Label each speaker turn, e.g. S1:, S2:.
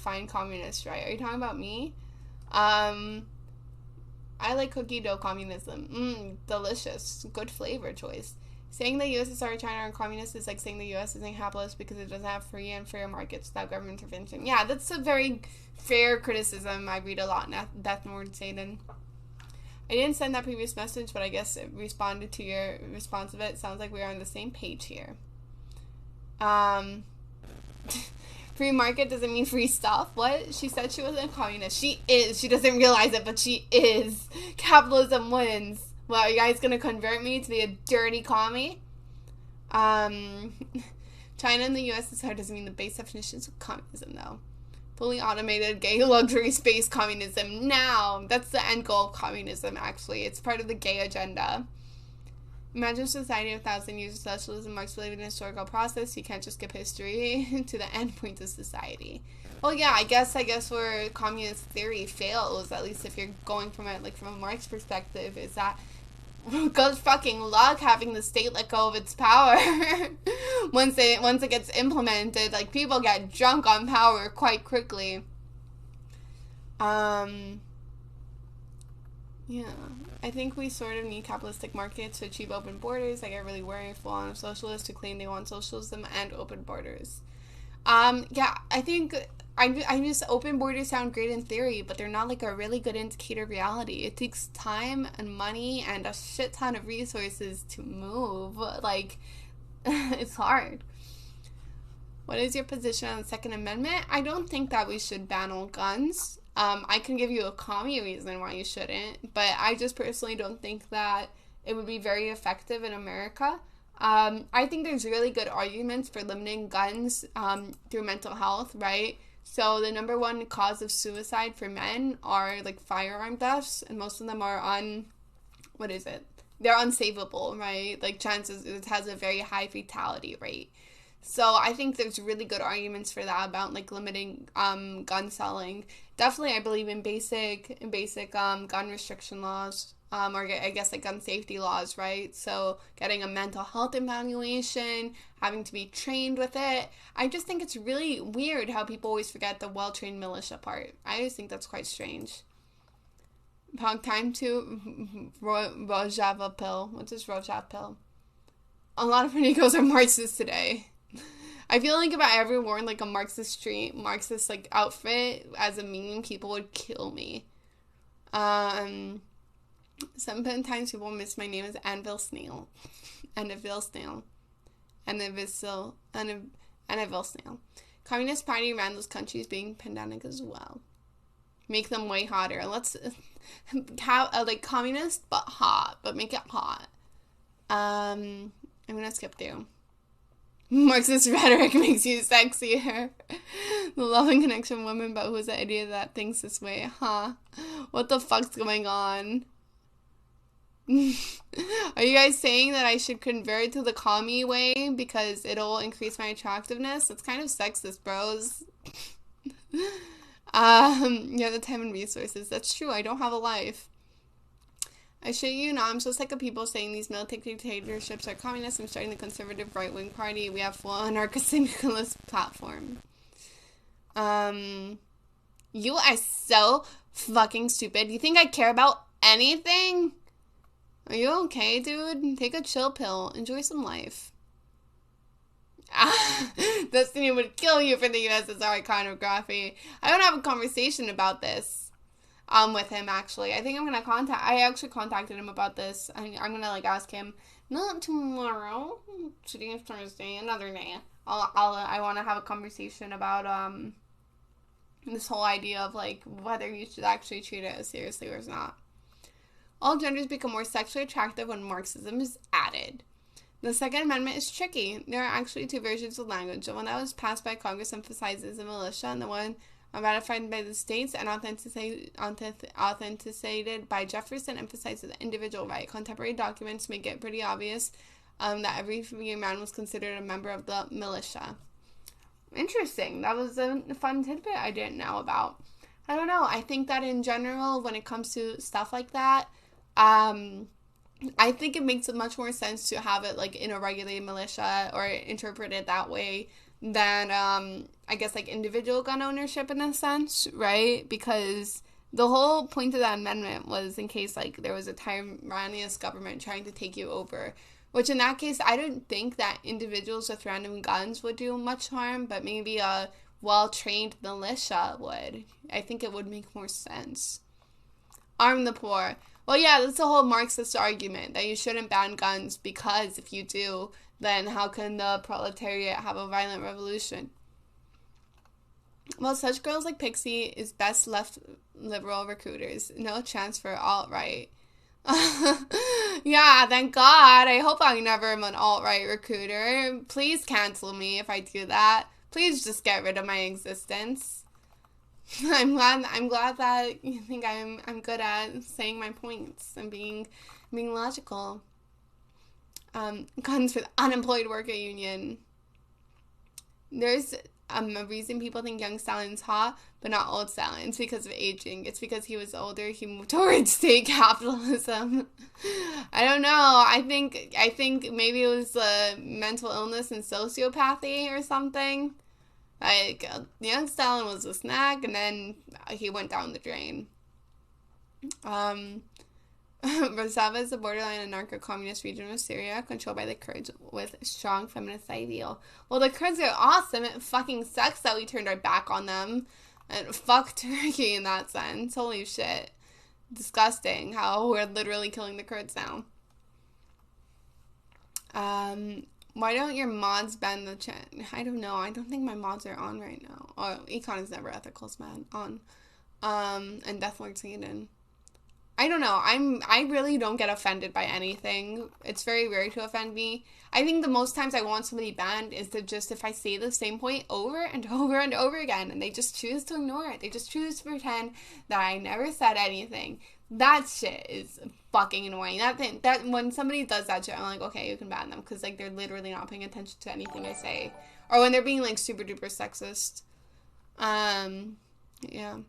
S1: define communist, right? Are you talking about me? I like cookie dough communism. Delicious. Good flavor choice. Saying the USSR, China are communist is like saying the US isn't capitalist because it doesn't have free and fair markets without government intervention. Yeah, that's a very fair criticism. I read a lot in Death Lord Satan. I didn't send that previous message, but I guess it responded to your response of it. Sounds like we're on the same page here. Free market doesn't mean free stuff. What? She said she wasn't a communist. She is. She doesn't realize it, but she is. Capitalism wins. Well, are you guys gonna convert me to be a dirty commie? China and the USSR doesn't mean the base definitions of communism, though. Fully automated gay luxury space communism. Now, that's the end goal of communism, actually. It's part of the gay agenda. Imagine society of 1,000 years of socialism. Marx believed in a historical process. You can't just skip history to the end point of society. Well, yeah, I guess where communist theory fails, at least if you're going from it, like from a Marx perspective, is that good fucking luck having the state let go of its power. once it gets implemented, like people get drunk on power quite quickly. Yeah, I think we sort of need capitalistic markets to achieve open borders. I get really worried if I'm a socialist to claim they want socialism and open borders. Yeah, I think I just open borders sound great in theory, but they're not like a really good indicator of reality. It takes time and money and a shit ton of resources to move. Like, it's hard. What is your position on the Second Amendment? I don't think that we should ban all guns. I can give you a commie reason why you shouldn't, but I just personally don't think that it would be very effective in America. I think there's really good arguments for limiting guns through mental health, right? So the number one cause of suicide for men are like firearm deaths, and most of them are they're unsavable, right? Like chances, it has a very high fatality rate. So I think there's really good arguments for that about like limiting gun selling. Definitely, I believe in basic gun restriction laws, or I guess like gun safety laws, right? So getting a mental health evaluation, having to be trained with it. I just think it's really weird how people always forget the well-trained militia part. I just think that's quite strange. Time to Rojava pill. What's this Rojava pill? A lot of Renegos are Marxists today. I feel like if I ever worn like a Marxist like outfit as a meme, people would kill me. Sometimes people miss my name as Anvil Snail. Anvil Snail. Anvil Snail. Communist Party around those countries being pandemic as well. Make them way hotter. Let's have like communist but hot, but make it hot. I'm gonna skip through. Marxist rhetoric makes you sexier. The loving connection woman, but who's the idiot that thinks this way? Huh? What the fuck's going on? Are you guys saying that I should convert to the commie way because it'll increase my attractiveness? It's kind of sexist, bros. You have the time and resources. That's true. I don't have a life. I shit you not, I'm so sick of people saying these militant dictatorships are communist. I'm starting the conservative right-wing party. We have full anarcho-syndicalist platform. You are so fucking stupid. You think I care about anything? Are you okay, dude? Take a chill pill. Enjoy some life. Destiny would kill you for the USSR iconography. I want to have a conversation about this. With him, actually. I think I actually contacted him about this. I'm gonna, like, ask him, not tomorrow, today is Thursday, another day. I want to have a conversation about, this whole idea of, like, whether you should actually treat it as seriously or not. All genders become more sexually attractive when Marxism is added. The Second Amendment is tricky. There are actually two versions of language. The one that was passed by Congress emphasizes the militia, and the one ratified by the states and authenticated by Jefferson emphasizes the individual right. Contemporary documents make it pretty obvious that every free man was considered a member of the militia. Interesting. That was a fun tidbit I didn't know about. I don't know. I think that in general, when it comes to stuff like that, I think it makes much more sense to have it like in a regulated militia or interpret it that way than I guess like individual gun ownership in a sense, right? Because the whole point of that amendment was in case like there was a tyrannous government trying to take you over. Which in that case, I don't think that individuals with random guns would do much harm, but maybe a well-trained militia would. I think it would make more sense. Arm the poor. Well, yeah, that's the whole Marxist argument that you shouldn't ban guns because if you do, then how can the proletariat have a violent revolution? Well, such girls like Pixie is best left liberal recruiters. No chance for alt-right. Yeah, thank God. I hope I never am an alt-right recruiter. Please cancel me if I do that. Please just get rid of my existence. I'm glad that you think I'm good at saying my points and being logical. Guns for the unemployed worker union. There's a reason people think young Stalin's hot, but not old Stalin's because of aging. It's because he was older. He moved towards state capitalism. I don't know. I think maybe it was mental illness and sociopathy or something. Like young Stalin was a snack, and then he went down the drain. Rojava is a borderline anarcho-communist region of Syria controlled by the Kurds with strong feminist ideal. Well, the Kurds are awesome. It fucking sucks that we turned our back on them. And fuck Turkey in that sense. Holy shit. Disgusting how we're literally killing the Kurds now. Why don't your mods ban the chat? I don't know. I don't think my mods are on right now. Oh, Econ is never ethical's man on. And Deathlord Satan. I don't know. I really don't get offended by anything. It's very rare to offend me. I think the most times I want somebody banned is to just if I say the same point over and over and over again and they just choose to ignore it. They just choose to pretend that I never said anything. That shit is fucking annoying. That when somebody does that shit, I'm like, okay, you can ban them because like they're literally not paying attention to anything I say, or when they're being like super duper sexist. Yeah.